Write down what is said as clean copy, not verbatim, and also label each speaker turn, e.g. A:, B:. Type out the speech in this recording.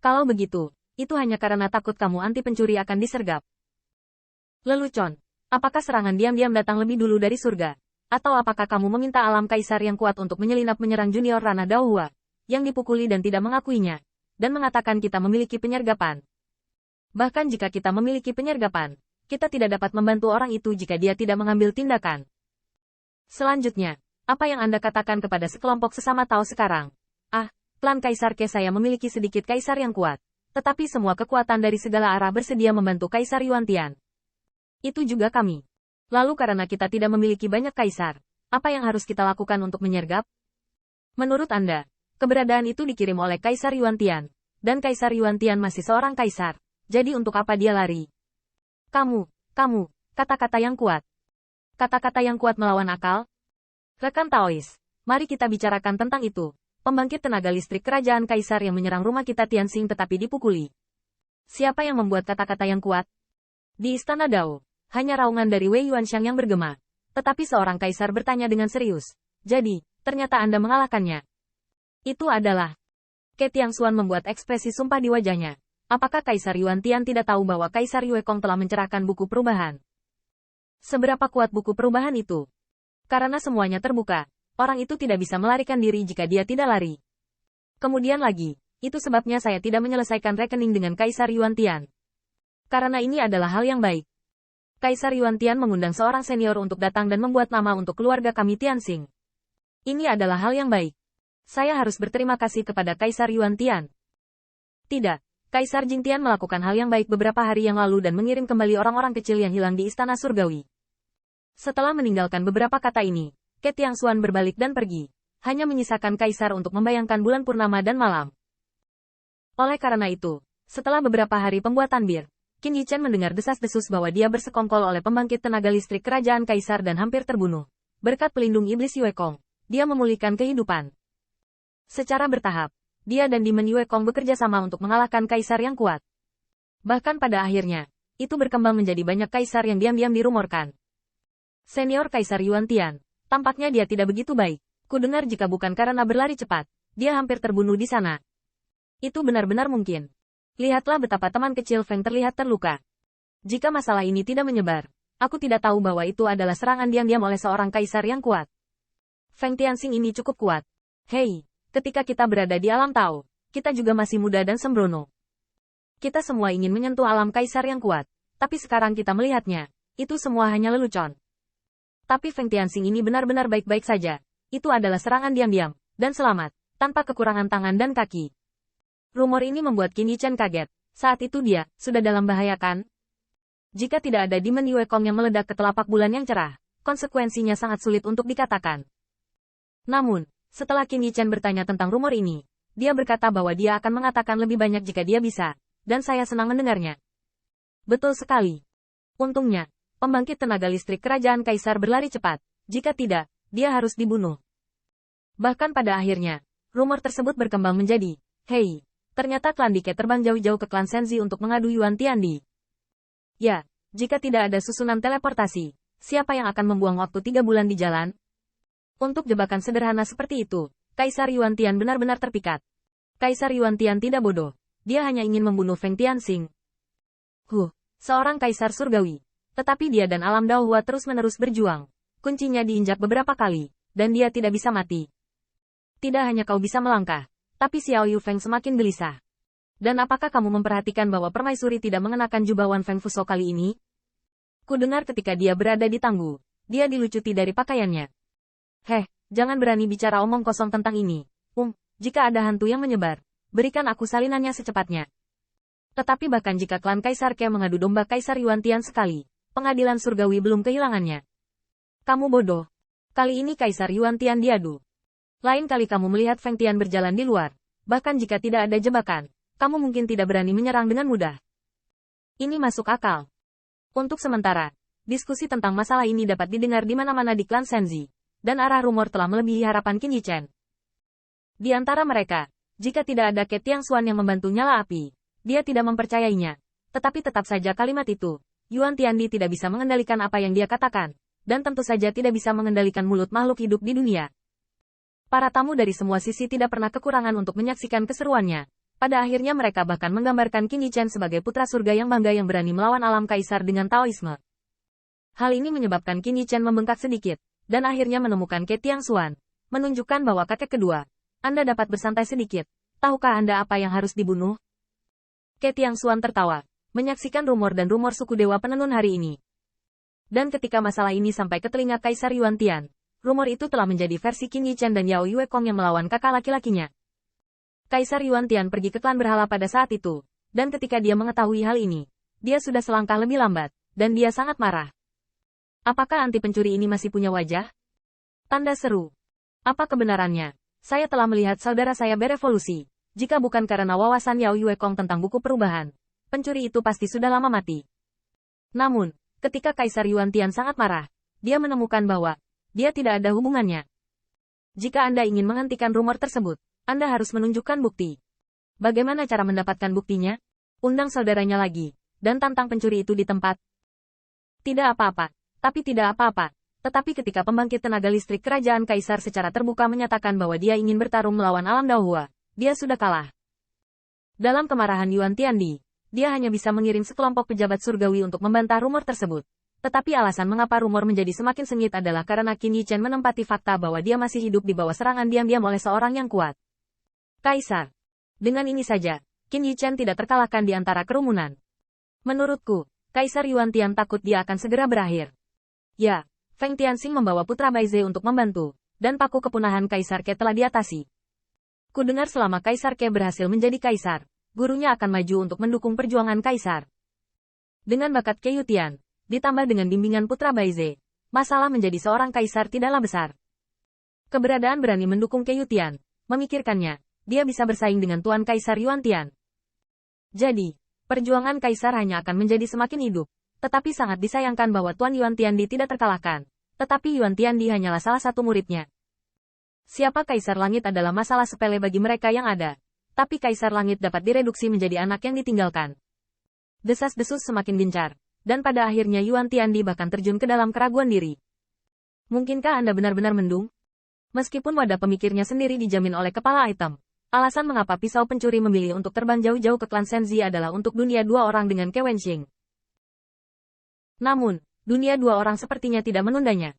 A: Kalau begitu, itu hanya karena takut kamu anti pencuri akan disergap. Lelucon, apakah serangan diam-diam datang lebih dulu dari surga? Atau apakah kamu meminta alam kaisar yang kuat untuk menyelinap menyerang junior Ranah Daohua, yang dipukuli dan tidak mengakuinya, dan mengatakan kita memiliki penyergapan? Bahkan jika kita memiliki penyergapan, kita tidak dapat membantu orang itu jika dia tidak mengambil tindakan. Selanjutnya, apa yang Anda katakan kepada sekelompok sesama Tao sekarang? Ah, klan Kaisar Ke saya memiliki sedikit kaisar yang kuat, tetapi semua kekuatan dari segala arah bersedia membantu Kaisar Yuantian. Itu juga kami. Lalu karena kita tidak memiliki banyak kaisar, apa yang harus kita lakukan untuk menyergap? Menurut Anda, keberadaan itu dikirim oleh Kaisar Yuantian, dan Kaisar Yuantian masih seorang kaisar, jadi untuk apa dia lari? Kamu, kata-kata yang kuat. Kata-kata yang kuat melawan akal? Rekan Taois, mari kita bicarakan tentang itu. Pembangkit tenaga listrik kerajaan kaisar yang menyerang rumah kita Tianxing tetapi dipukuli. Siapa yang membuat kata-kata yang kuat? Di Istana Dao, hanya raungan dari Wei Yuanxiang yang bergema. Tetapi seorang kaisar bertanya dengan serius. Jadi, ternyata Anda mengalahkannya. Itu adalah... Ke Tiangxuan membuat ekspresi sumpah di wajahnya. Apakah Kaisar Yuantian tidak tahu bahwa Kaisar Yue Kong telah mencerahkan buku perubahan? Seberapa kuat buku perubahan itu? Karena semuanya terbuka. Orang itu tidak bisa melarikan diri jika dia tidak lari. Kemudian lagi, itu sebabnya saya tidak menyelesaikan rekening dengan Kaisar Yuantian. Karena ini adalah hal yang baik. Kaisar Yuantian mengundang seorang senior untuk datang dan membuat nama untuk keluarga kami Tianxing. Ini adalah hal yang baik. Saya harus berterima kasih kepada Kaisar Yuantian. Tidak, Kaisar Jingtian melakukan hal yang baik beberapa hari yang lalu dan mengirim kembali orang-orang kecil yang hilang di Istana Surgawi. Setelah meninggalkan beberapa kata ini, Ke Tiangxuan berbalik dan pergi, hanya menyisakan Kaisar untuk membayangkan bulan purnama dan malam. Oleh karena itu, setelah beberapa hari pembuatan bir, Qin Yichen mendengar desas-desus bahwa dia bersekongkol oleh pembangkit tenaga listrik kerajaan Kaisar dan hampir terbunuh. Berkat pelindung iblis Yue Kong, dia memulihkan kehidupan. Secara bertahap, dia dan Demon Yue Kong bekerja sama untuk mengalahkan Kaisar yang kuat. Bahkan pada akhirnya, itu berkembang menjadi banyak Kaisar yang diam-diam dirumorkan. Senior Kaisar Yuantian. Tampaknya dia tidak begitu baik. Kudengar jika bukan karena berlari cepat, dia hampir terbunuh di sana. Itu benar-benar mungkin. Lihatlah betapa teman kecil Feng terlihat terluka. Jika masalah ini tidak menyebar, aku tidak tahu bahwa itu adalah serangan diam-diam oleh seorang kaisar yang kuat. Feng Tianxing ini cukup kuat. Hei, ketika kita berada di alam Tao, kita juga masih muda dan sembrono. Kita semua ingin menyentuh alam kaisar yang kuat, tapi sekarang kita melihatnya, itu semua hanya lelucon. Tapi Feng Tianxing ini benar-benar baik-baik saja. Itu adalah serangan diam-diam, dan selamat, tanpa kekurangan tangan dan kaki. Rumor ini membuat Qin Yichen kaget. Saat itu dia, sudah dalam bahaya kan? Jika tidak ada Demon Yue Kong yang meledak ke telapak bulan yang cerah, konsekuensinya sangat sulit untuk dikatakan. Namun, setelah Qin Yichen bertanya tentang rumor ini, dia berkata bahwa dia akan mengatakan lebih banyak jika dia bisa, dan saya senang mendengarnya. Betul sekali. Untungnya, pembangkit tenaga listrik kerajaan Kaisar berlari cepat. Jika tidak, dia harus dibunuh. Bahkan pada akhirnya, rumor tersebut berkembang menjadi, hei, ternyata klan Dike terbang jauh-jauh ke klan Senzi untuk mengadu Yuan Tiandi. Ya, jika tidak ada susunan teleportasi, siapa yang akan membuang waktu 3 bulan di jalan? Untuk jebakan sederhana seperti itu, Kaisar Yuan Tian benar-benar terpikat. Kaisar Yuan Tian tidak bodoh, dia hanya ingin membunuh Feng Tianxing. Seorang kaisar surgawi. Tetapi dia dan alam Daohua terus-menerus berjuang. Kuncinya diinjak beberapa kali, dan dia tidak bisa mati. Tidak hanya kau bisa melangkah, tapi Xiao Yufeng semakin gelisah. Dan apakah kamu memperhatikan bahwa permaisuri tidak mengenakan jubah Wan Feng Fuso kali ini? Kudengar ketika dia berada di tangguh, dia dilucuti dari pakaiannya. Jangan berani bicara omong kosong tentang ini. Jika ada hantu yang menyebar, berikan aku salinannya secepatnya. Tetapi bahkan jika klan Kaisar Ke mengadu domba Kaisar Yuantian sekali, pengadilan surgawi belum kehilangannya. Kamu bodoh. Kali ini Kaisar Yuantian diadu. Lain kali kamu melihat Feng Tian berjalan di luar. Bahkan jika tidak ada jebakan, kamu mungkin tidak berani menyerang dengan mudah. Ini masuk akal. Untuk sementara, diskusi tentang masalah ini dapat didengar di mana-mana di klan Senzi, dan arah rumor telah melebihi harapan Qin Yichen. Di antara mereka, jika tidak ada Ke Tiangxuan yang membantu nyala api, dia tidak mempercayainya. Tetapi tetap saja kalimat itu, Yuan Tiandi tidak bisa mengendalikan apa yang dia katakan, dan tentu saja tidak bisa mengendalikan mulut makhluk hidup di dunia. Para tamu dari semua sisi tidak pernah kekurangan untuk menyaksikan keseruannya, Pada akhirnya mereka bahkan menggambarkan Qin Yichen sebagai putra surga yang bangga yang berani melawan alam kaisar dengan Taoisme. Hal ini menyebabkan Qin Yichen membengkak sedikit, dan akhirnya menemukan Ke Tiangxuan, menunjukkan bahwa kakek kedua, Anda dapat bersantai sedikit. Tahukah Anda apa yang harus dibunuh? Ke Tiangxuan tertawa, menyaksikan rumor dan rumor suku dewa penenun hari ini. Dan ketika masalah ini sampai ke telinga Kaisar Yuan Tian, rumor itu telah menjadi versi Qin Yichen dan Yao Yue Kong yang melawan kakak laki-lakinya. Kaisar Yuan Tian pergi ke klan berhala pada saat itu, dan ketika dia mengetahui hal ini, dia sudah selangkah lebih lambat, dan dia sangat marah. Apakah anti pencuri ini masih punya wajah? Tanda seru. Apa kebenarannya? Saya telah melihat saudara saya berevolusi. Jika bukan karena wawasan Yao Yue Kong tentang buku perubahan, pencuri itu pasti sudah lama mati. Namun, ketika Kaisar Yuan Tian sangat marah, dia menemukan bahwa dia tidak ada hubungannya. Jika Anda ingin menghentikan rumor tersebut, Anda harus menunjukkan bukti. Bagaimana cara mendapatkan buktinya? Undang saudaranya lagi, dan tantang pencuri itu di tempat. Tidak apa-apa, tapi tidak apa-apa. Tetapi ketika pembangkit tenaga listrik kerajaan Kaisar secara terbuka menyatakan bahwa dia ingin bertarung melawan alam Dahua, dia sudah kalah. Dalam kemarahan Yuan Tiandi, dia hanya bisa mengirim sekelompok pejabat surgawi untuk membantah rumor tersebut. Tetapi alasan mengapa rumor menjadi semakin sengit adalah karena Qin Yichen menempati fakta bahwa dia masih hidup di bawah serangan diam-diam oleh seorang yang kuat. Kaisar. Dengan ini saja, Qin Yichen tidak terkalahkan di antara kerumunan. Menurutku, Kaisar Yuan Tian takut dia akan segera berakhir. Ya, Feng Tianxing membawa putra Baize untuk membantu, dan paku kepunahan Kaisar Ke telah diatasi. Kudengar selama Kaisar Ke berhasil menjadi kaisar, gurunya akan maju untuk mendukung perjuangan kaisar. Dengan bakat Ke Yutian, ditambah dengan bimbingan putra Baize, masalah menjadi seorang kaisar tidaklah besar. Keberadaan berani mendukung Ke Yutian, memikirkannya, dia bisa bersaing dengan Tuan Kaisar Yuan Tian. Jadi, perjuangan kaisar hanya akan menjadi semakin hidup, tetapi sangat disayangkan bahwa Tuan Yuan Tiandi tidak terkalahkan, tetapi Yuan Tiandi hanyalah salah satu muridnya. Siapa Kaisar Langit adalah masalah sepele bagi mereka yang ada, tapi Kaisar Langit dapat direduksi menjadi anak yang ditinggalkan. Desas-desus semakin gencar, dan pada akhirnya Yuan Tiandi bahkan terjun ke dalam keraguan diri. Mungkinkah Anda benar-benar mendung? Meskipun wadah pemikirnya sendiri dijamin oleh kepala item, alasan mengapa pisau pencuri memilih untuk terbang jauh-jauh ke klan Senzi adalah untuk dunia dua orang dengan Ke Wenxing. Namun, dunia dua orang sepertinya tidak menundanya.